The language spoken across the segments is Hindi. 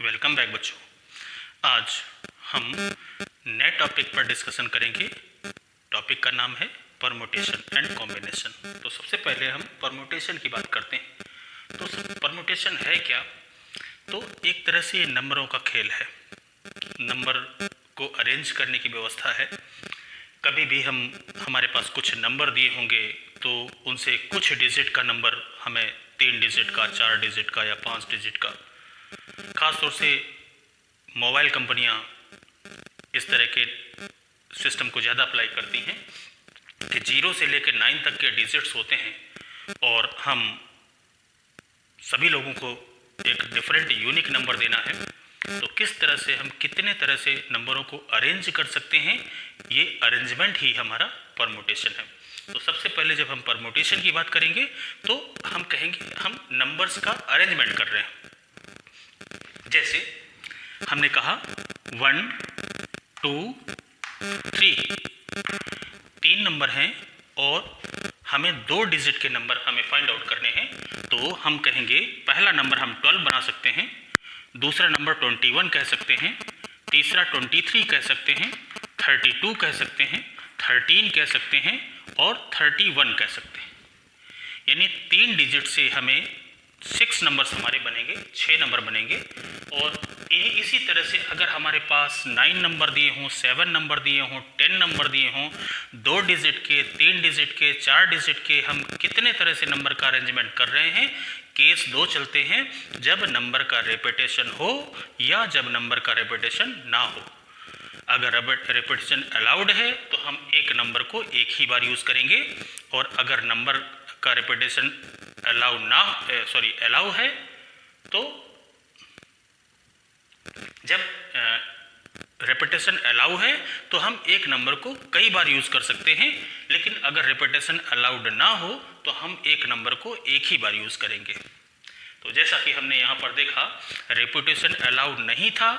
वेलकम बैक बच्चों। आज हम नए टॉपिक पर डिस्कशन करेंगे। टॉपिक का नाम है परमुटेशन एंड कॉम्बिनेशन। तो सबसे पहले हम परमुटेशन की बात करते हैं। तो परमुटेशन है क्या? तो एक तरह से नंबरों का खेल है। नंबर को अरेंज करने की व्यवस्था है। कभी भी हमारे पास कुछ नंबर दिए होंगे तो उनसे कुछ डिजिट का नंबर हमें 3 डिजिट का, 4 डिजिट का या 5 डिजिट का, ख़ास तौर से मोबाइल कंपनियां इस तरह के सिस्टम को ज़्यादा अप्लाई करती हैं कि 0 से लेकर 9 तक के डिजिट्स होते हैं और हम सभी लोगों को एक डिफरेंट यूनिक नंबर देना है। तो किस तरह से हम कितने तरह से नंबरों को अरेंज कर सकते हैं, ये अरेंजमेंट ही हमारा परमुटेशन है। तो सबसे पहले जब हम परमुटेशन की बात करेंगे तो हम कहेंगे हम नंबर्स का अरेंजमेंट कर रहे हैं। जैसे हमने कहा 1, 2, 3, 3 नंबर हैं और हमें 2 डिजिट के नंबर हमें फाइंड आउट करने हैं। तो हम कहेंगे पहला नंबर हम 12 बना सकते हैं, दूसरा नंबर 21 कह सकते हैं, तीसरा 23 कह सकते हैं, 32 कह सकते हैं, 13 कह सकते हैं और 31 कह सकते हैं। यानी 3 डिजिट से हमें 6 नंबर्स हमारे बनेंगे, 6 नंबर बनेंगे। और इसी तरह से अगर हमारे पास 9 नंबर दिए हों, 7 नंबर दिए हों, 10 नंबर दिए हों, 2 डिजिट के, 3 डिजिट के, 4 डिजिट के, हम कितने तरह से नंबर का अरेंजमेंट कर रहे हैं। केस 2 चलते हैं, जब नंबर का रेपिटेशन हो या जब नंबर का रेपिटेशन ना हो। अगर रेपिटेशन अलाउड है तो हम एक नंबर को एक ही बार यूज़ करेंगे, और अगर नंबर का रेपिटेशन अलाउ है तो जब रेपिटेशन अलाउ है तो हम एक नंबर को कई बार यूज़ कर सकते हैं। लेकिन अगर रेपिटेशन अलाउड ना हो तो हम एक नंबर को एक ही बार यूज़ करेंगे। तो जैसा कि हमने यहाँ पर देखा, रेपिटेशन अलाउड नहीं था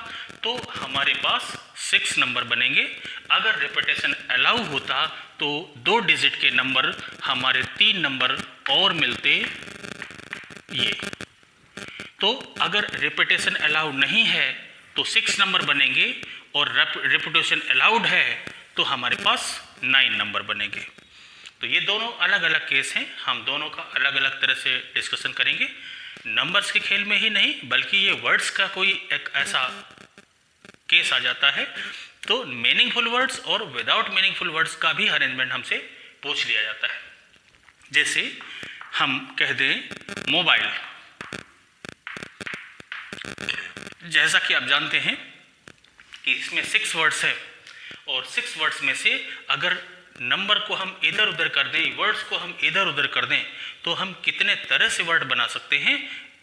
तो हमारे पास 6 नंबर बनेंगे। अगर रेपिटेशन अलाउ होता तो 2 डिजिट के नंबर हमारे 3 नंबर और मिलते ये। तो अगर रेपिटेशन अलाउड नहीं है तो 6 नंबर बनेंगे, और रेपिटेशन अलाउड है तो हमारे पास 9 नंबर बनेंगे। तो ये दोनों अलग अलग केस हैं, हम दोनों का अलग अलग तरह से डिस्कशन करेंगे। नंबर्स के खेल में ही नहीं बल्कि ये वर्ड्स का कोई एक ऐसा केस आ जाता है तो मीनिंगफुल वर्ड्स और विदाउट मीनिंगफुल वर्ड्स का भी अरेंजमेंट हमसे पूछ लिया जाता है। जैसे हम कह दें मोबाइल। जैसा कि आप जानते हैं कि इसमें 6 वर्ड्स है, और 6 वर्ड्स में से अगर नंबर को हम इधर उधर कर दें, वर्ड्स को हम इधर उधर कर दें, तो हम कितने तरह से वर्ड बना सकते हैं,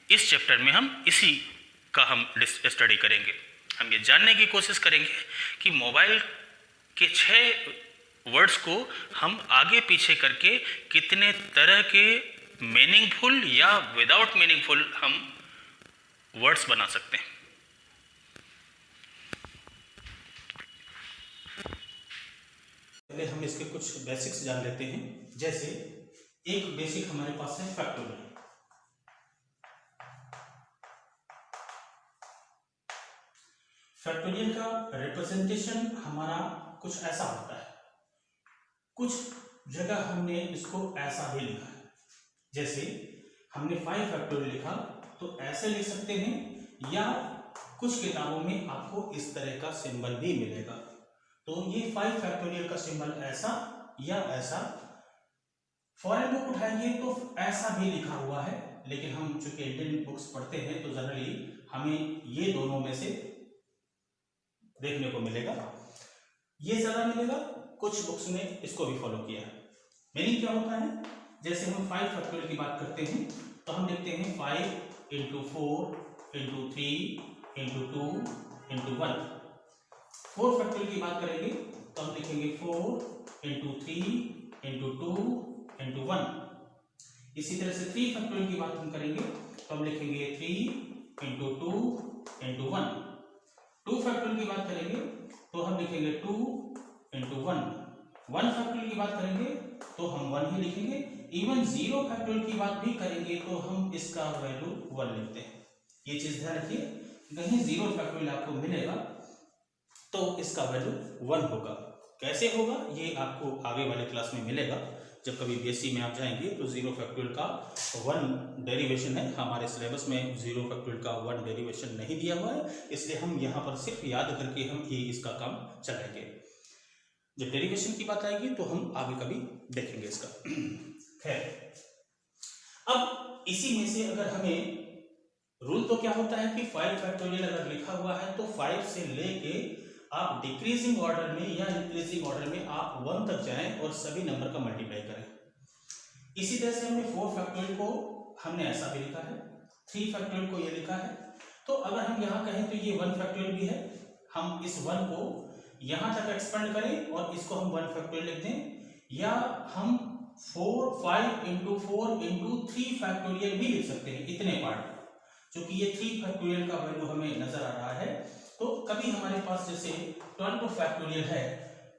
इस चैप्टर में हम इसी का हम स्टडी करेंगे। हम ये जानने की कोशिश करेंगे कि मोबाइल के 6 वर्ड्स को हम आगे पीछे करके कितने तरह के मीनिंगफुल या विदाउट मीनिंगफुल हम वर्ड्स बना सकते हैं। पहले हम इसके कुछ बेसिक्स जान लेते हैं। जैसे एक बेसिक हमारे पास है फैक्टोरियल। फैक्टोरियल का रिप्रेजेंटेशन हमारा कुछ ऐसा होता है। कुछ जगह हमने इसको ऐसा भी लिखा है। जैसे हमने 5 फैक्टोरियल लिखा तो ऐसे लिख सकते हैं, या कुछ किताबों में आपको इस तरह का सिंबल भी मिलेगा। तो ये 5 फैक्टोरियल का सिंबल ऐसा या ऐसा। फॉरेन बुक उठाएंगे तो ऐसा भी लिखा हुआ है, लेकिन हम चूंकि इंडियन बुक्स पढ़ते हैं तो जनरली हमें ये दोनों में से देखने को मिलेगा। ये ज़्यादा मिलेगा, कुछ बुक्स ने इसको भी फॉलो किया है। मीनिंग क्या होता है? जैसे हम 5 फैक्टोरियल की बात करते हैं तो हम लिखते हैं 5 × 4 × 3 × 2 × 1। 4 फैक्टोरियल की बात करेंगे तो हम लिखेंगे 4 × 3 × 2 × 1। इसी तरह से 3 फैक्टोरियल की बात हम करेंगे तो हम लिखेंगे 3 × 2 × 1। 2 फैक्टोरियल की बात करेंगे तो हम लिखेंगे 2 × 1। 1 फैक्टोरियल की बात करेंगे तो हम 1 ही लिखेंगे। इवन 0 फैक्टोरियल की बात भी करेंगे तो हम इसका वैल्यू 1 लिखते हैं। ये चीज़ ध्यान रखिए। कहीं 0 फैक्टोरियल आपको मिलेगा तो इसका वैल्यू 1 होगा। कैसे होगा ये आपको आगे वाले क्लास में मिलेगा। जब कभी बीएससी में आप जाएंगे तो 0 फैक्टोरियल का 1 डेरिवेशन है, हमारे सिलेबस में 0 फैक्टोरियल का 1 डेरिवेशन नहीं दिया हुआ है, इसलिए हम यहाँ पर सिर्फ याद करके हम ये इसका काम चलाएंगे। जब डेरिवेशन की बात आएगी तो हम आगे कभी देखेंगे इसका। खैर, अब इसी में से अगर हमें रूल तो क्या होता है कि 5 फैक्टोरियल अगर लिखा हुआ है तो 5 से लेके आप डिक्रीजिंग ऑर्डर में या इंक्रीजिंग ऑर्डर में आप 1 तक जाएं और सभी नंबर का मल्टीप्लाई करें। इसी तरह से हमने 4 फैक्टोरियल को हमने ऐसा भी लिखा है, 3 फैक्टोरियल को ये लिखा है। तो अगर हम यहाँ कहें तो ये 1 फैक्टोरियल भी है, हम इस 1 को यहाँ तक एक्सपेंड करें और इसको हम 1 फैक्टोरियल लिख दें, या हम 5 इंटू 4 इंटू 3 फैक्टोरियल भी लिख सकते हैं इतने पार्ट, क्योंकि ये 3 फैक्टोरियल का वैल्यू हमें नजर आ रहा है। तो कभी हमारे पास जैसे 12 फैक्टोरियल है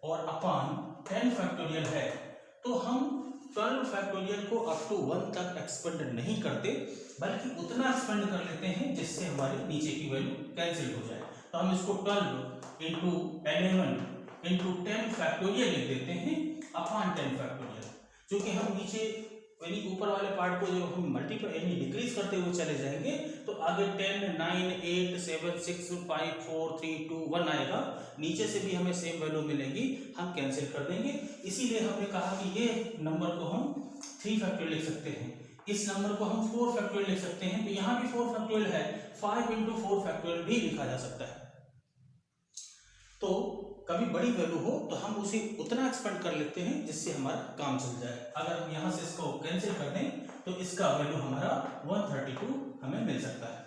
और अपान 10 फैक्टोरियल है, तो हम 12 फैक्टोरियल को अप टू 1 तक एक्सपेंड नहीं करते, बल्कि उतना एक्सपेंड कर लेते हैं जिससे हमारे नीचे की वैल्यू कैंसिल हो जाए। तो हम इसको 12 इंटू 11 इंटू 10 फैक्टोरियल लिख देते हैं अपान 10 फैक्टोरियल, क्योंकि हम नीचे यानी ऊपर वाले पार्ट को जब हम मल्टीप्लाई यानी डिक्रीज करते हुए चले जाएंगे तो आगे 10, 9, 8, 7, 6, 5, 4, 3, 2, 1 आएगा, नीचे से भी हमें सेम वैल्यू मिलेगी, हम कैंसिल कर देंगे। इसीलिए हमने कहा कि ये नंबर को हम 3 फैक्टोरियल लिख सकते हैं, इस नंबर को हम 4 फैक्टोरियल लिख सकते हैं। तो यहाँ भी 4 फैक्टोरियल है, 5 इंटू 4 फैक्टोरियल भी लिखा जा सकता है। तो कभी बड़ी वैल्यू हो तो हम उसे उतना एक्सपेंड कर लेते हैं जिससे हमारा काम चल जाए। अगर हम यहाँ से इसको कैंसिल कर दें तो इसका वैल्यू हमारा 132 हमें मिल सकता है।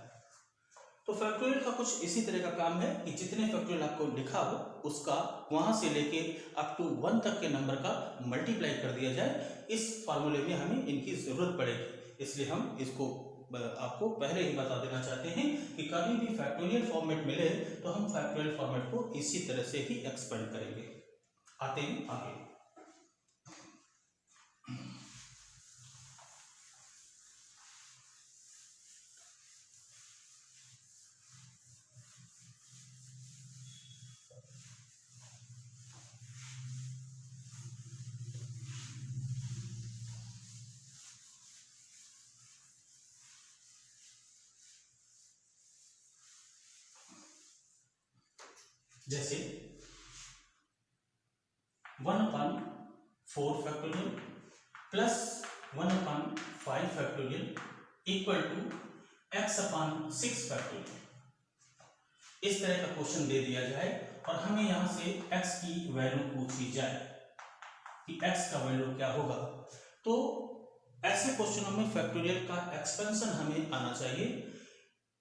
तो फैक्टोरियल का कुछ इसी तरह का काम है कि जितने फैक्टोरियल आपको लिखा हो उसका वहां से लेके अप टू 1 तक के नंबर का मल्टीप्लाई कर दिया जाए। इस फॉर्मूले में हमें इनकी जरूरत पड़ेगी, इसलिए हम इसको आपको पहले ही बता देना चाहते हैं कि कभी भी फैक्टोरियल फॉर्मेट मिले तो हम फैक्टोरियल फॉर्मेट को इसी तरह से ही एक्सपेंड करेंगे। आते हैं आगे। जैसे 1/4 factorial plus 1/5 factorial equal to x/6 factorial, इस तरह का क्वेश्चन दे दिया जाए और हमें यहां से x की वैल्यू पूछी जाए कि x का वैल्यू क्या होगा। तो ऐसे क्वेश्चनों में फैक्टोरियल का एक्सपेंशन हमें आना चाहिए।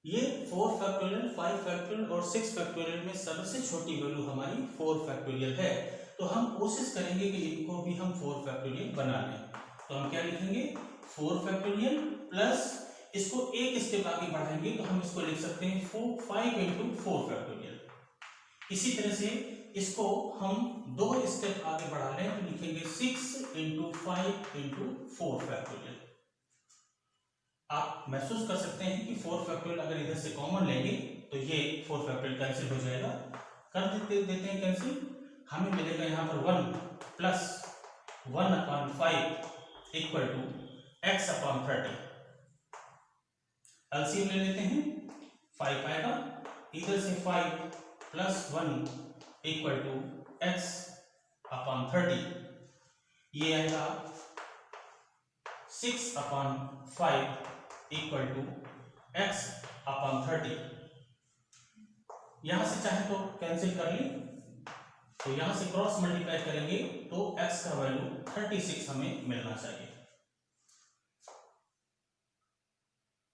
ये 4 फैक्टोरियल, 5 फैक्टोरियल और 6 फैक्टोरियल में सबसे छोटी वैल्यू हमारी 4 फैक्टोरियल है, तो हम कोशिश करेंगे कि इनको भी हम 4 फैक्टोरियल बना लें। तो हम क्या लिखेंगे, 4 फैक्टोरियल प्लस इसको एक स्टेप आगे बढ़ाएंगे तो हम इसको लिख सकते हैं 5 इंटू 4 फैक्टोरियल। इसी तरह से इसको हम 2 स्टेप आगे बढ़ा लें तो लिखेंगे 6 इंटू 5 इंटू 4 फैक्टोरियल। आप महसूस कर सकते हैं कि 4 फैक्टोरियल अगर इधर से कॉमन लेंगे तो ये 4 फैक्टोरियल कैंसिल हो जाएगा। कर देते हैं कैंसिल, हमें मिलेगा यहाँ पर 1 plus 1/5 equal to x/30। LCM ले लेते हैं, 5 आएगा, इधर से 5 प्लस 1 इक्वल टू x/30, ये आएगा 6/5 इक्वल टू x/30। यहां से चाहे तो कैंसिल कर ली, तो यहां से क्रॉस मल्टीप्लाई करेंगे तो x का वैल्यू 36 हमें मिलना चाहिए।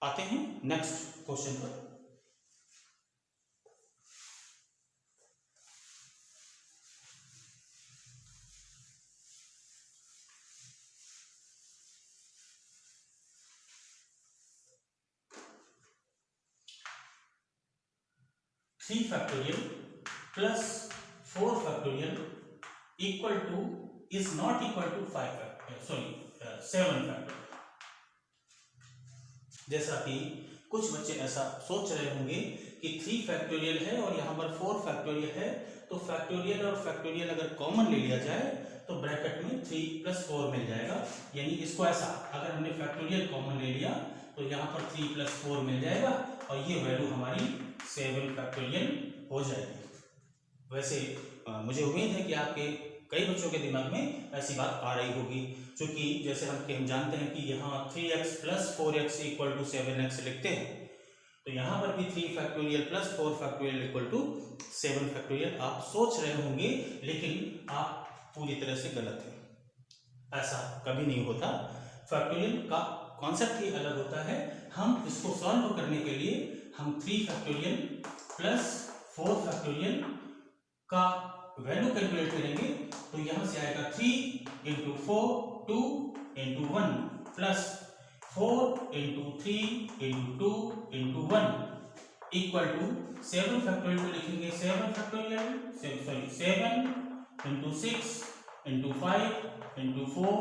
आते हैं नेक्स्ट क्वेश्चन पर। Three factorial plus 4 factorial equal to is not equal to 7 factorial. जैसा कि कुछ बच्चे ऐसा सोच रहे होंगे कि 3 फैक्टोरियल है और यहाँ पर 4 फैक्टोरियल है, तो फैक्टोरियल और फैक्टोरियल अगर कॉमन ले लिया जाए तो ब्रैकेट में 3 + 4 मिल जाएगा। यानी इसको ऐसा, अगर हमने फैक्टोरियल कॉमन ले लिया तो यहाँ पर 3 + 4 मिल जाएगा और ये वैल्यू हमारी 7 फैक्टोरियल हो जाएगी। वैसे मुझे उम्मीद है कि आपके कई बच्चों के दिमाग में ऐसी बात आ रही होगी, क्योंकि जैसे हम जानते हैं कि यहाँ 3x + 4x = 7x लिखते हैं, तो यहाँ पर भी 3 फैक्टोरियल + 4 फैक्टोरियल = 7 फैक्टोरियल आप सोच रहे होंगे, लेकिन आप पूरी तरह से गलत हैं। ऐसा कभी नहीं होता। फैक्टोरियल का कॉन्सेप्ट ही अलग होता है। हम इसको सॉल्व करने के लिए हम 3 फैक्टोरियल + 4 फैक्टोरियल का वैल्यू कैलकुलेट करेंगे, तो यहां से आएगा 3 × 4 2 × 1 प्लस 4 × 3 × 2 × 1 इक्वल टू 7 फैक्टोरियल को लिखेंगे 7 फैक्टोरियल 7 × 6 × 5 × 4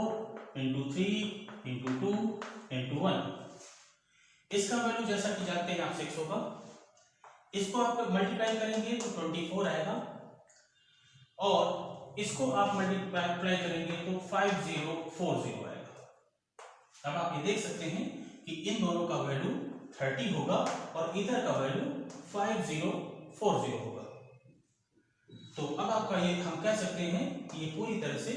× 3 × 2 × 1। इसका वैल्यू जैसा कि जानते हैं आप 6 होगा। इसको आप मल्टीप्लाई करेंगे तो 24 आएगा और इसको आप मल्टीप्लाई करेंगे तो 5040 आएगा। अब आप ये देख सकते हैं कि इन दोनों का वैल्यू 30 होगा और इधर का वैल्यू 5040 होगा। तो अब आपका ये हम कह सकते हैं कि ये पूरी तरह से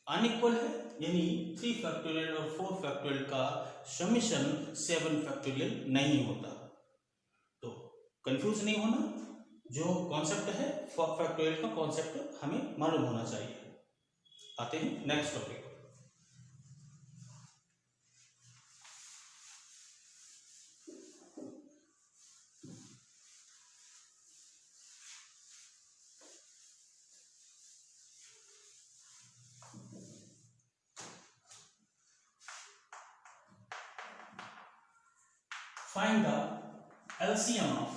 अनइक्वल है, यानी 3 फैक्टोरियल और 4 फैक्टोरियल का समेशन 7 फैक्टोरियल नहीं होता। तो कंफ्यूज नहीं होना, जो कॉन्सेप्ट है फैक्टोरियल का कॉन्सेप्ट हमें मालूम होना चाहिए। आते हैं next topic. Find the LCM of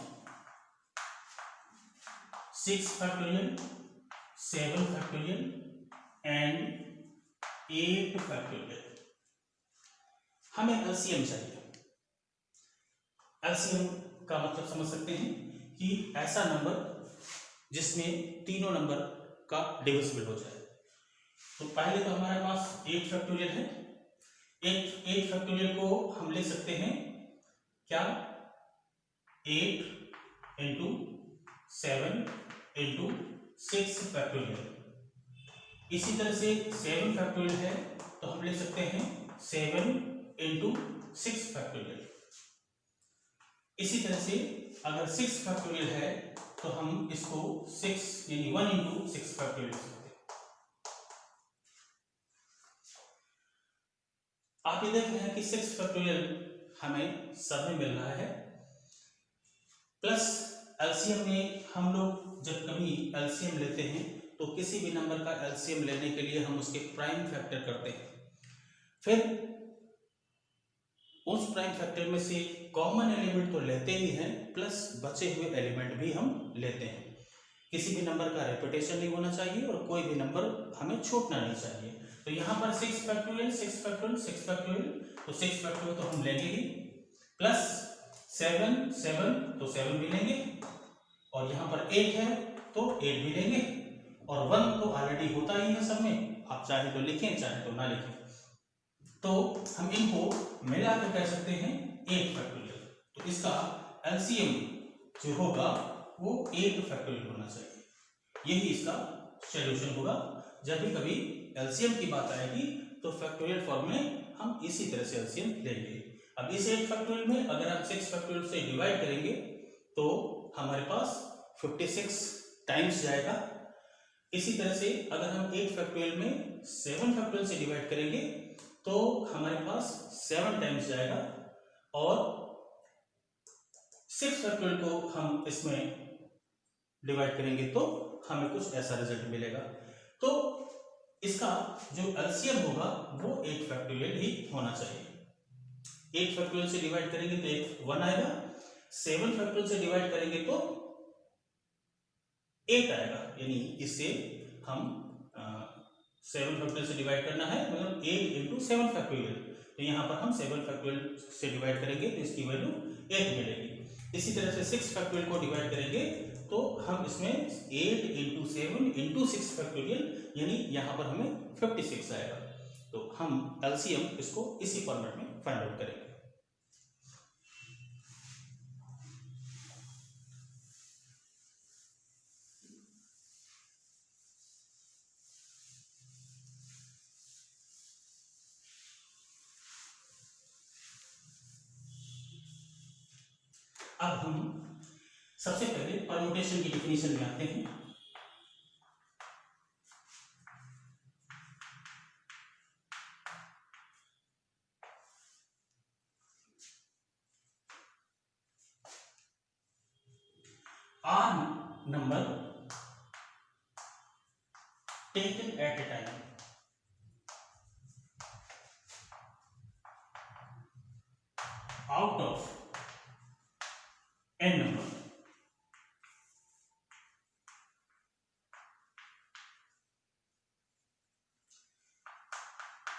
6 factorial, 7 factorial and 8 factorial। हमें LCM चाहिए। LCM का मतलब समझ सकते हैं कि ऐसा नंबर जिसमें तीनों नंबर का डिविजिबल हो जाए। तो पहले तो हमारे पास 8 फैक्टोरियल है। 8 फैक्टोरियल को हम ले सकते हैं क्या, 8 × 7 × 6 फैक्टोरियल। इसी तरह से 7 फैक्टोरियल है तो हम ले सकते हैं 7 × 6 फैक्टोरियल। इसी तरह से अगर 6 फैक्टोरियल है तो हम इसको 6 यानी 1 × 6 फैक्टोरियल लिख सकते हैं। आप ये देख रहे हैं कि 6 फैक्टोरियल हमें सब में मिल रहा है, प्लस एलसीएम में हम लोग जब कभी एलसीएम लेते हैं तो किसी भी नंबर का एलसीएम लेने के लिए हम उसके प्राइम फैक्टर करते हैं, फिर उस प्राइम फैक्टर में से कॉमन एलिमेंट तो लेते ही हैं, प्लस बचे हुए एलिमेंट भी हम लेते हैं। किसी भी नंबर का रेपिटेशन नहीं होना चाहिए और कोई भी नंबर हमें छूटना नहीं चाहिए। तो यहाँ पर 6 फैक्टोरियल 6 फैक्टोरियल 6 फैक्टोरियल, तो 6 फैक्टोरियल तो हम लेंगे ही, प्लस 7 तो 7 भी लेंगे, और यहाँ पर 8 है तो 8 भी लेंगे, और 1 तो ऑलरेडी होता ही है सब में, आप चाहे तो लिखें चाहे तो ना लिखें। तो हम इनको मिला कर कह सकते हैं 8 फैक्टोरियल। तो इसका एलसीएम जो होगा वो 8 फैक्टोरियल होना चाहिए। यही इसका सॉल्यूशन होगा। जब भी कभी एलसीएम की बात आएगी तो फैक्टोरियल फॉर्म में हम इसी तरह से एलसीएम लेंगे। अब इस 8 फैक्टोरियल में अगर हम 6 फैक्टोरियल से डिवाइड करेंगे तो हमारे पास 56 टाइम्स जाएगा। इसी तरह से अगर हम 8 फैक्टोरियल में 7 फैक्टोरियल से डिवाइड करेंगे तो हमारे पास 7 टाइम्स जाएगा, और 6 फैक्टोरियल को हम इसमें डिवाइड करेंगे तो हमें कुछ ऐसा रिजल्ट मिलेगा। तो इसका जो एलसीएम होगा वो 8 फैक्टोरियल ही होना चाहिए। 8 फैक्टोरियल से डिवाइड करेंगे तो एक 1 आएगा, 7 फैक्टोरियल से डिवाइड करेंगे तो 8 आएगा। यानी इससे हम 7 फैक्टोरियल से डिवाइड करना है, मतलब 8 × 7 फैक्टोरियल, तो यहाँ पर हम 7 फैक्टोरियल से डिवाइड करेंगे तो इसकी वैल्यू 8 मिलेगी। इसी तरह से 6 फैक्टोरियल को डिवाइड करेंगे तो हम इसमें 8 इंटू 7 इंटू 6 फैक्टोरियल यानी यहाँ पर हमें 56 आएगा। तो हम एलसीएम इसको इसी फॉर्मेट में फाइंड आउट करेंगे। अब हम सबसे पहले परम्यूटेशन की डेफिनेशन में आते हैं। R number taken at a time out of n number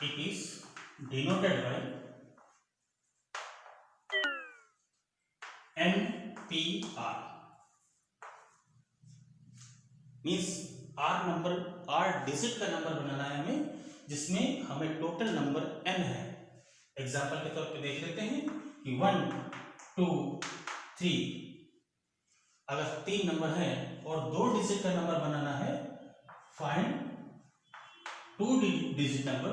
it is denoted by NPR means r number r digit का नंबर बनाना है हमें जिसमें हमें टोटल नंबर n है। एग्जाम्पल के तौर पे देख लेते हैं कि 1 2 3 अगर 3 नंबर है और 2 डिजिट का नंबर बनाना है फाइंड 2 डिजिट नंबर,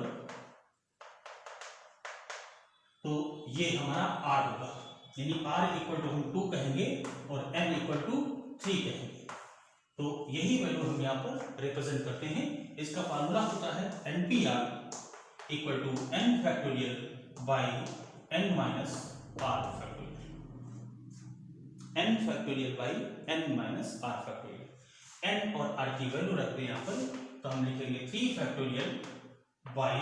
तो ये हमारा r होगा यानी r इक्वल टू हम 2 कहेंगे और n इक्वल टू 3 कहेंगे। तो यही वैल्यू हम यहाँ पर रिप्रेजेंट करते हैं। इसका फार्मूला होता है NPR equal to n factorial by n minus r factorial, n factorial by n minus r factorial. n और r की वैल्यू रखते हैं यहाँ पर, तो हम लिखेंगे 3 factorial by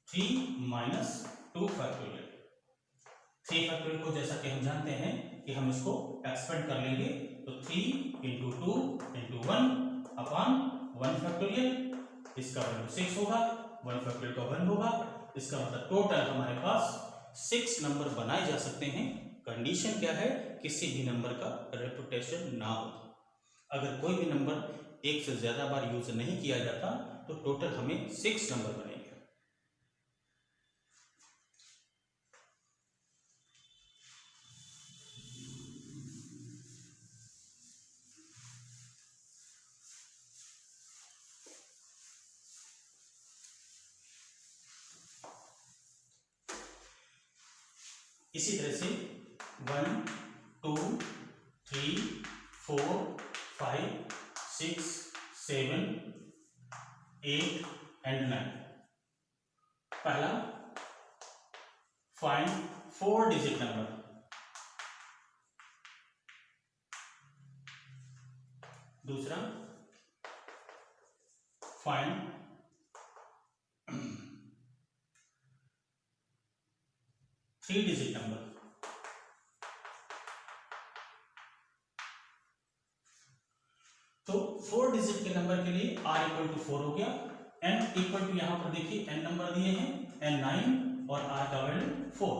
3 minus 2 factorial. 3 factorial को जैसा कि हम जानते हैं कि हम इसको एक्सपेंड कर लेंगे, तो 3 इंटू 2 इंटू 1 अपॉन 1 फैक्टोरियल, इसका वैल्यू 6 होगा, 1 फैक्टोरियल का 1 होगा। इसका मतलब टोटल हमारे पास 6 नंबर बनाए जा सकते हैं। कंडीशन क्या है, किसी भी नंबर का रेपुटेशन ना हो। अगर कोई भी नंबर एक से ज्यादा बार यूज नहीं किया जाता तो टोटल हमें 6 नंबर बनेंगे। इसी तरह से 1 2 3 4 5 6 7 8 एंड 9। पहला फाइंड 4 डिजिट नंबर, दूसरा फाइंड 3 डिजिट नंबर। तो 4 डिजिट के नंबर के लिए r इक्वल टू 4 हो गया, n इक्वल टू यहां पर देखिए n नंबर दिए हैं, n 9 और r का वैल्यू 4।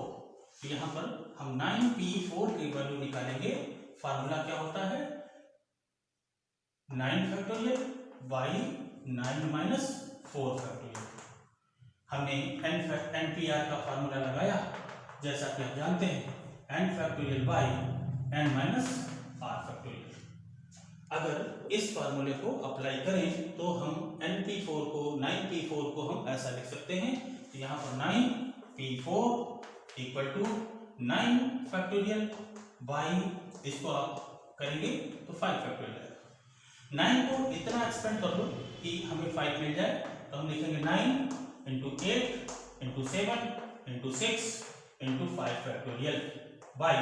तो यहां पर हम 9p4 की वैल्यू निकालेंगे। फार्मूला क्या होता है, 9 फैक्टोरियल बाई 9 माइनस 4 फैक्टोरियल। हमने NPR का फार्मूला लगाया जैसा कि आप जानते हैं, n factorial by n minus r factorial. अगर इस फार्मूले को अप्लाई करें तो हम NP4 को 9p4 को हम ऐसा लिख सकते हैं, तो यहाँ पर 9p4 equal to 9 factorial by, इसको आप करेंगे तो 5 फैक्टोरियल आएगा। 9 को इतना एक्सपेंड कर दो कि हमें 5 मिल जाए, तो हम लिखेंगे 9 into 8 into 7 into 6 into 5 factorial by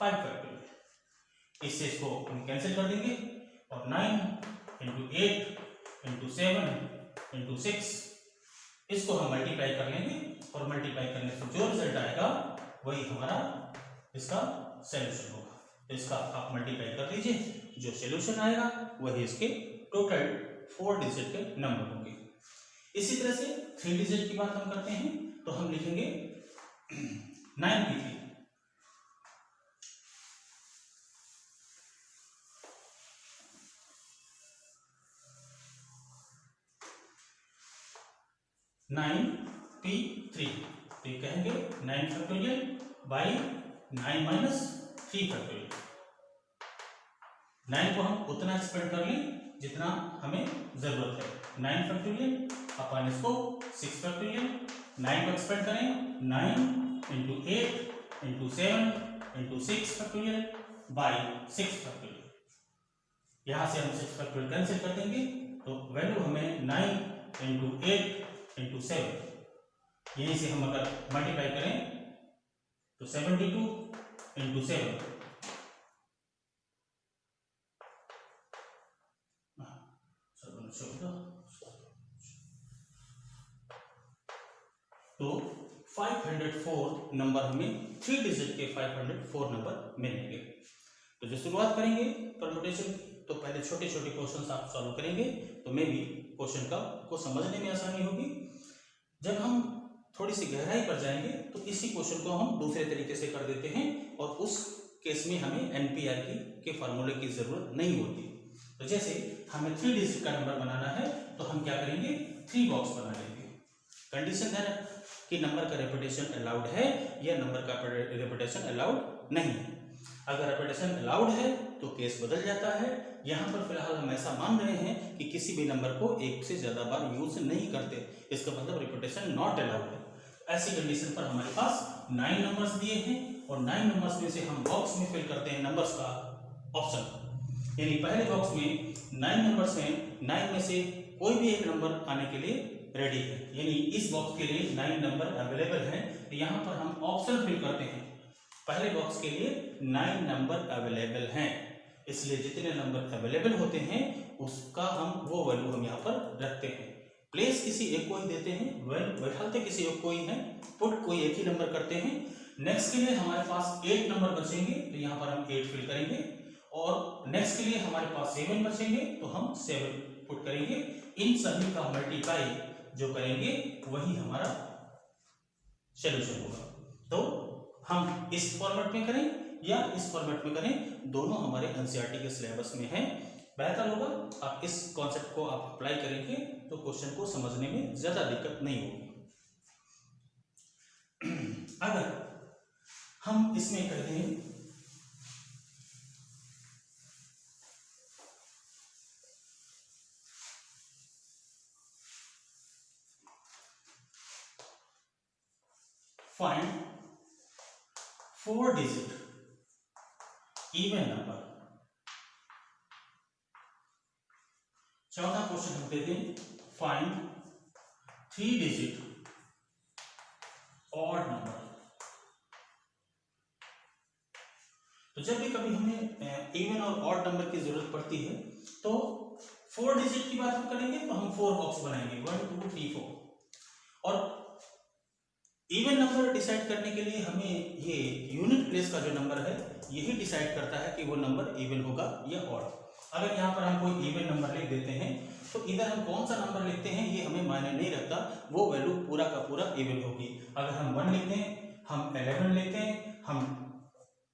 5 factorial. इससे इसको हम कैंसिल कर देंगे और 9 इंटू 8 इंटू 7 इंटू 6 इसको हम मल्टीप्लाई कर लेंगे और मल्टीप्लाई करने से जो रिजल्ट आएगा वही हमारा इसका सॉल्यूशन होगा। तो इसका आप मल्टीप्लाई कर दीजिए, जो सॉल्यूशन आएगा वही इसके टोटल 4 डिजिट के नंबर होंगे। इसी तरह से 3 डिजिट की बात हम करते हैं, तो हम लिखेंगे 9p3 9p3 तो ये कहेंगे 9 फैक्टोरियल बाई 9 माइनस 3 फैक्टोरियल। 9 को हम उतना एक्सपेंड कर लें जितना हमें जरूरत है। 9 फैक्टोरियल अपन इसको 6 फैक्टोरियल। 9 को एक्सपेंड करें 9 into 8 into 7 into 6 factorial by 6 factorial. यहां से हम 6 फैक्टोरियल कैंसिल कर देंगे तो वैल्यू हमें 9 इंटू 8 इंटू 7, यहीं से हम अगर मल्टीप्लाई करें तो 72 इंटू 7 तो 504 नंबर हमें 3 डिजिट के 504 नंबर मिलेंगे। तो जो शुरुआत करेंगे परम्यूटेशन, तो पहले छोटे छोटे क्वेश्चंस आप सॉल्व करेंगे तो मे भी क्वेश्चन को समझने में आसानी होगी। जब हम थोड़ी सी गहराई पर जाएंगे तो इसी क्वेश्चन को हम दूसरे तरीके से कर देते हैं और उस केस में हमें एनपीआर के फार्मूले की जरूरत नहीं होती। तो जैसे हमें 3 डिजिट का नंबर बनाना है तो हम क्या करेंगे, 3 बॉक्स बना लेंगे। कंडीशन है कि नंबर का रिपीटेशन अलाउड है या नंबर का रिपीटेशन अलाउड नहीं है। अगर रिपीटेशन अलाउड है तो केस बदल जाता है। यहाँ पर फिलहाल हम ऐसा मान रहे हैं कि किसी भी नंबर को एक से ज्यादा बार यूज नहीं करते, इसका मतलब रिपीटेशन नॉट अलाउड है। ऐसी कंडीशन पर हमारे पास 9 नंबर्स दिए हैं और 9 नंबर्स में से हम बॉक्स में फिल करते हैं नंबर्स का ऑप्शन। यानी पहले बॉक्स में 9 नंबर्स में 9 में से कोई भी एक नंबर आने के लिए रेडी है, यानी इस बॉक्स के लिए 9 नंबर अवेलेबल हैं। तो यहाँ पर हम ऑप्शन फिल करते हैं। पहले बॉक्स के लिए 9 नंबर अवेलेबल हैं, इसलिए जितने नंबर अवेलेबल होते हैं उसका वो वैल्यू हम यहाँ पर रखते हैं। प्लेस किसी एक को ही देते हैं, बैठाते किसी एक को ही है, पुट कोई एक ही नंबर करते हैं। नेक्स्ट के लिए हमारे पास 8 नंबर बचेंगे तो यहाँ पर हम 8 फिल करेंगे और नेक्स्ट के लिए हमारे पास 7 बचेंगे तो हम 7 पुट करेंगे। इन सभी का मल्टीप्लाई जो करेंगे वही हमारा सॉल्यूशन होगा। तो हम इस फॉर्मेट में करें या इस फॉर्मेट में करें, दोनों हमारे एनसीईआरटी के सिलेबस में है। बेहतर होगा आप इस कॉन्सेप्ट को आप अप्लाई करेंगे तो क्वेश्चन को समझने में ज्यादा दिक्कत नहीं होगी। अगर हम इसमें कहते हैं फाइंड 4 डिजिट इवन नंबर, चौथा क्वेश्चन हम देते हैं फाइंड 3 डिजिट ऑड नंबर। तो जब भी कभी हमें इवन और ऑड नंबर की जरूरत पड़ती है तो 4 डिजिट की बात हम करेंगे तो हम 4 बॉक्स बनाएंगे 1 2 3 4। और इवन नंबर डिसाइड करने के लिए हमें ये यूनिट प्लेस का जो नंबर है यही डिसाइड करता है कि वो नंबर इवन होगा या ऑड। अगर यहाँ पर हम कोई इवन नंबर लिख देते हैं तो इधर हम कौन सा नंबर लिखते हैं ये हमें मायने नहीं रखता, वो वैल्यू पूरा का पूरा इवन होगी। अगर हम 1 लिखते हैं, हम 11 लिखते हैं, हम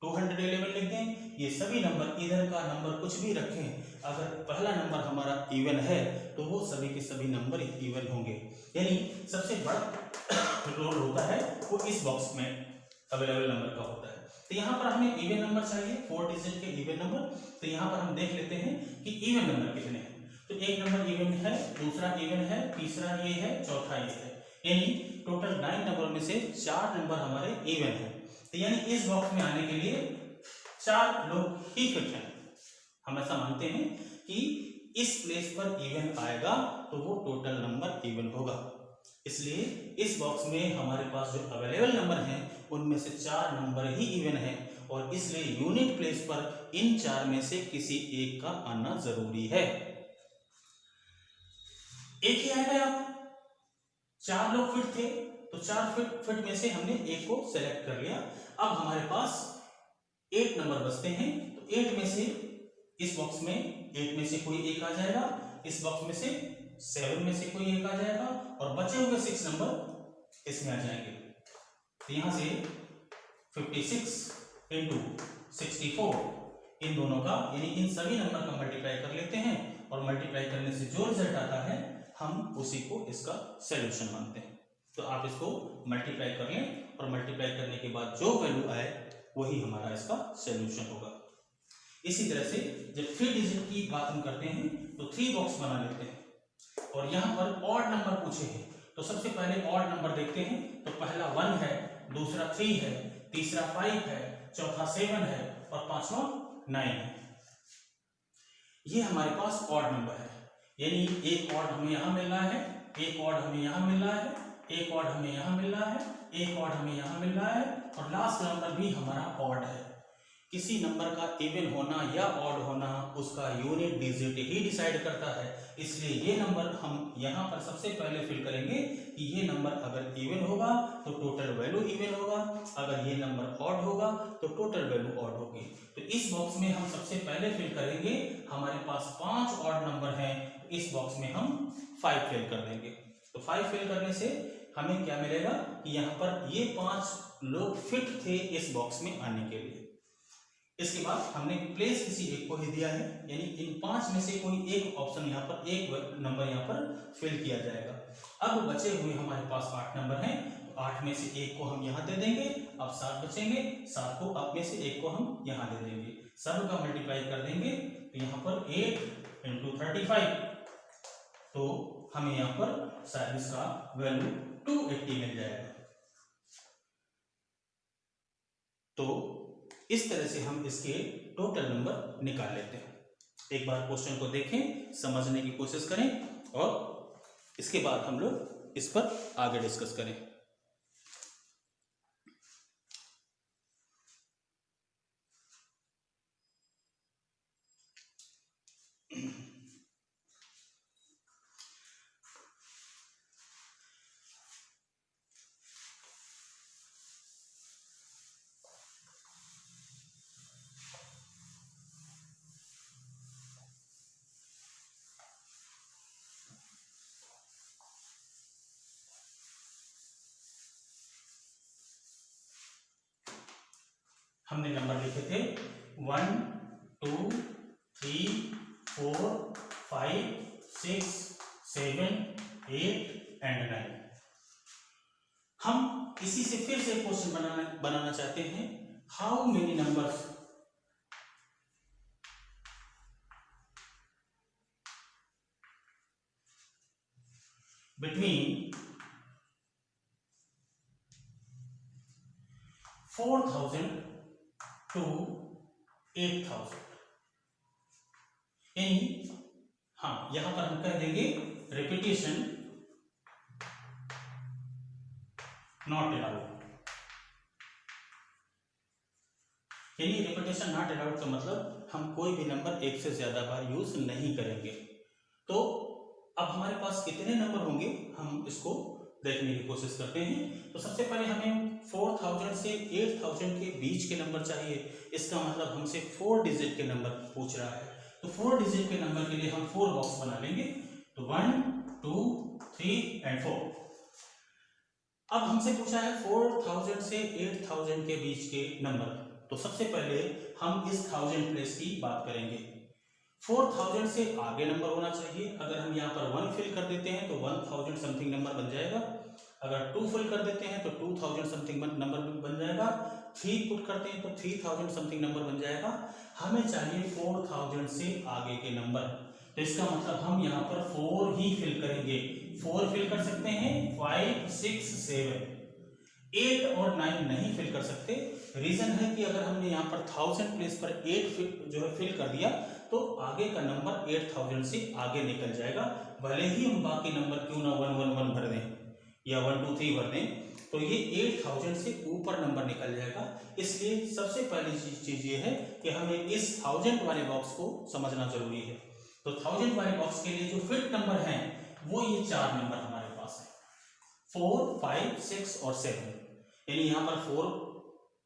211 लिखते हैं, ये सभी नंबर इधर का नंबर कुछ भी रखें, अगर पहला नंबर हमारा इवन है तो वो सभी के सभी नंबर इवन होंगे। यानी सबसे बड़ा रोल होता है वो इस बॉक्स में अवेलेबल नंबर का होता है। तो यहाँ पर हमें इवन नंबर चाहिए, 4 डिजिट के इवन नंबर। तो यहाँ पर हम देख लेते हैं कि इवन नंबर कितने हैं। तो एक नंबर इवन है, दूसरा इवन है, तीसरा ये है, चौथा ये है, यानी टोटल 9 नंबर में से 4 नंबर हमारे इवन है। तो यानी इस बॉक्स में आने के लिए 4 लोग ही फिट हैं। हम ऐसा मानते हैं कि इस प्लेस पर इवन आएगा तो वो टोटल नंबर इवन होगा। इसलिए इस बॉक्स में हमारे पास जो अवेलेबल नंबर हैं उनमें से 4 नंबर ही इवन है और इसलिए यूनिट प्लेस पर इन 4 में से किसी एक का आना जरूरी है। एक ही आएगा यहाँ पर, 4 लोग फिट थे तो 4 फिट में से हमने एक को सेलेक्ट कर लिया। अब हमारे पास 8 नंबर बचते हैं तो 8 में से इस बॉक्स में 8 में से कोई एक आ जाएगा, इस बॉक्स में से 7 में से कोई एक आ जाएगा और बचे हुए 6 नंबर इसमें आ जाएंगे। तो यहां से 56 इंटू 64, इन दोनों का यानी इन सभी नंबर का मल्टीप्लाई कर लेते हैं और मल्टीप्लाई करने से जो रिजल्ट आता है हम उसी को इसका सॉल्यूशन मानते हैं। तो आप इसको मल्टीप्लाई कर लें और मल्टीप्लाई करने के बाद जो वैल्यू आए वही हमारा इसका सॉल्यूशन होगा। इसी तरह से जब 3 डिजिट की बात हम करते हैं तो 3 बॉक्स बना लेते हैं और यहाँ पर ऑड नंबर पूछे हैं तो सबसे पहले ऑड नंबर देखते हैं। तो पहला 1 है, दूसरा 3 है, तीसरा 5 है, चौथा 7 है और पांचवा 9 है। ये हमारे पास ऑड नंबर है, यानी एक ऑड हमें यहाँ मिल रहा है, एक ऑड हमें यहाँ मिल रहा है, एक ऑड हमें यहाँ मिल रहा है, एक ऑड हमें यहाँ मिल रहा है और लास्ट नंबर भी हमारा ऑड है। किसी नंबर का इवन होना या ऑड होना उसका यूनिट डिजिट ही डिसाइड करता है, इसलिए ये नंबर हम यहाँ पर सबसे पहले फिल करेंगे कि ये नंबर अगर इवन होगा तो टोटल वैल्यू इवन होगा, अगर ये नंबर ऑड होगा तो टोटल वैल्यू ऑड होगी। तो इस बॉक्स में हम सबसे पहले फिल करेंगे, हमारे पास 5 ऑड नंबर हैं, इस बॉक्स में हम 5 फिल कर देंगे। तो 5 फिल करने से हमें क्या मिलेगा कि यहाँ पर ये 5 लोग फिट थे इस बॉक्स में आने के लिए। इसके बाद हमने प्लेस किसी एक को ही दिया है, यानी इन 5 में से कोई एक ऑप्शन यहाँ पर, एक नंबर यहाँ पर फिल किया जाएगा। अब बचे हुए हमारे पास 8 नंबर हैं, तो 8 में से एक को हम यहाँ दे देंगे। अब 7 बचेंगे, 7 को अब में से एक को हम यहाँ दे देंगे, सब का मल्टीप्लाई कर देंगे। तो यहाँ पर 8 इंटू 35, तो हमें यहाँ पर शायद इसका वैल्यू 280 मिल जाएगा। तो इस तरह से हम इसके टोटल नंबर निकाल लेते हैं। एक बार क्वेश्चन को देखें, समझने की कोशिश करें और इसके बाद हम लोग इस पर आगे डिस्कस करें। हमने नंबर लिखे थे 1 2 3 4 5 6 7 8 एंड 9। हम इसी से फिर से क्वेश्चन बनाना चाहते हैं, how many numbers between 4000 to 8000। यानी हाँ, यहां पर हम कह देंगे रिपीटेशन नॉट अलाउड। यानी रिपीटेशन नॉट अलाउड का मतलब हम कोई भी नंबर एक से ज्यादा बार यूज नहीं करेंगे। तो अब हमारे पास कितने नंबर होंगे हम इसको देखने की कोशिश करते हैं। तो सबसे पहले हमें 4000 से 8000 के बीच के नंबर चाहिए, इसका मतलब हमसे 4 डिजिट के नंबर पूछ रहा है। तो 4 डिजिट के नंबर के लिए हम 4 बॉक्स बना लेंगे। तो 1 2 3 एंड 4। अब हमसे पूछा है 4000 से 8000 के बीच के नंबर, तो सबसे पहले हम इस 1000 प्लेस की बात करेंगे। 4000 से आगे नंबर होना चाहिए। अगर हम यहाँ पर 1 फिल कर देते हैं तो 1000 समथिंग नंबर बन जाएगा। अगर 2 फिल कर देते हैं तो 2000 समथिंग नंबर बन जाएगा। 3 पुट करते हैं तो 3000 समथिंग नंबर बन जाएगा। हमें चाहिए 4000 से आगे के नंबर, तो इसका मतलब हम यहाँ पर 4 ही फिल करेंगे। 4 फिल कर सकते हैं, 5 6 7, 8 और 9 नहीं फिल कर सकते। रीजन है कि अगर हमने यहाँ पर 1000 प्लेस पर 8 जो है फिल कर दिया तो आगे का नंबर 8000 से आगे निकल जाएगा। भले ही हम बाकी नंबर क्यों ना 1 1 1 भर दें या 1 2 3 भर दें, तो ये 8000 से ऊपर नंबर निकल जाएगा। इसलिए सबसे पहली चीज ये है कि हमें इस 1000 वाले बॉक्स को समझना जरूरी है। तो 1000 वाले बॉक्स के लिए जो फिट नंबर हैं वो ये 4 नंबर हमारे पास है, 4 5 6 और 7। यानी यहाँ पर 4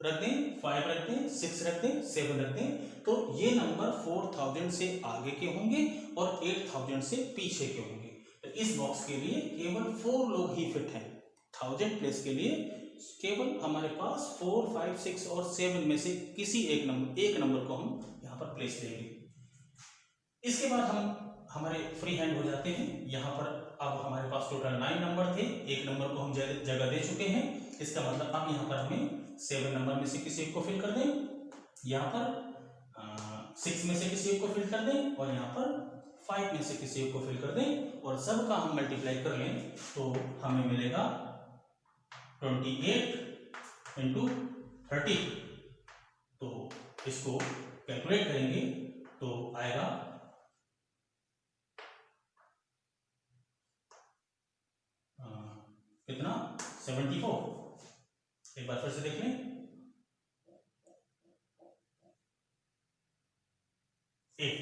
रख दें, 5 रख दें, 6 रख दें, 7 रख दें, तो ये नंबर 4000 से आगे के होंगे और 8000 से पीछे के होंगे। तो इस बॉक्स के लिए केवल 4 लोग ही फिट हैं। 1000 प्लेस के लिए केवल हमारे पास 4, 5, 6 और 7 में से किसी एक नंबर को हम यहाँ पर प्लेस देंगे। इसके बाद हम हमारे फ्री हैंड हो जाते हैं। यहाँ पर अब हमारे पास टोटल 9 नंबर थे, एक नंबर को हम जगह दे चुके हैं। इसका मतलब अब यहाँ पर हमें 7 नंबर में से किसी एक को फिल कर दें, यहाँ पर 6 में से किसी एक को फिल कर दें और यहाँ पर 5 में से किसी एक को फिल कर दें और सबका हम मल्टीप्लाई कर लें तो हमें मिलेगा 28 इंटू 30। तो इसको कैलकुलेट करेंगे तो आएगा कितना 74। एक बार फिर से देख लें, 8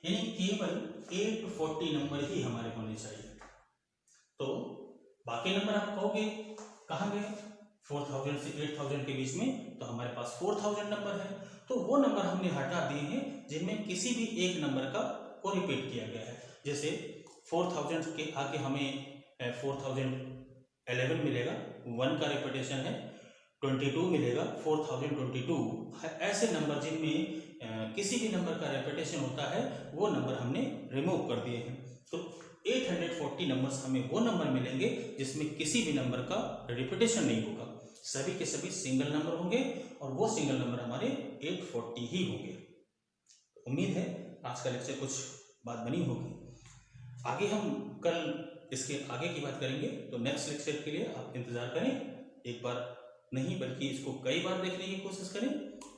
यानी केवल 840 नंबर ही हमारे होने चाहिए। तो बाकी नंबर आप कहोगे कहाँ गए, 4000 से 8000 के बीच में, तो हमारे पास 4000 नंबर है। तो वो नंबर हमने हटा दिए हैं जिनमें किसी भी एक नंबर का को रिपीट किया गया है। जैसे 4000 के आगे हमें 4011 मिलेगा, 1 का रिपीटेशन है, 22 मिलेगा, 4022। ऐसे नंबर जिनमें किसी भी नंबर का रिपीटेशन होता है वो नंबर हमने रिमूव कर दिए हैं। तो 840 नंबर्स हमें वो नंबर मिलेंगे जिसमें किसी भी नंबर का रिपीटेशन नहीं होगा, सभी के सभी सिंगल नंबर होंगे और वो सिंगल नंबर हमारे 840 ही होंगे। उम्मीद है आज का लेक्चर कुछ बात बनी होगी। आगे हम कल इसके आगे की बात करेंगे, तो नेक्स्ट लेक्चर के लिए आप इंतज़ार करें। एक बार नहीं बल्कि इसको कई बार देखने की कोशिश करें।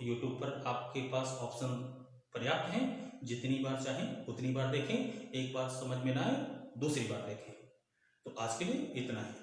यूट्यूब पर आपके पास ऑप्शन पर्याप्त हैं, जितनी बार चाहें उतनी बार देखें। एक बार समझ में ना आए दूसरी बार देखें। तो आज के लिए इतना ही।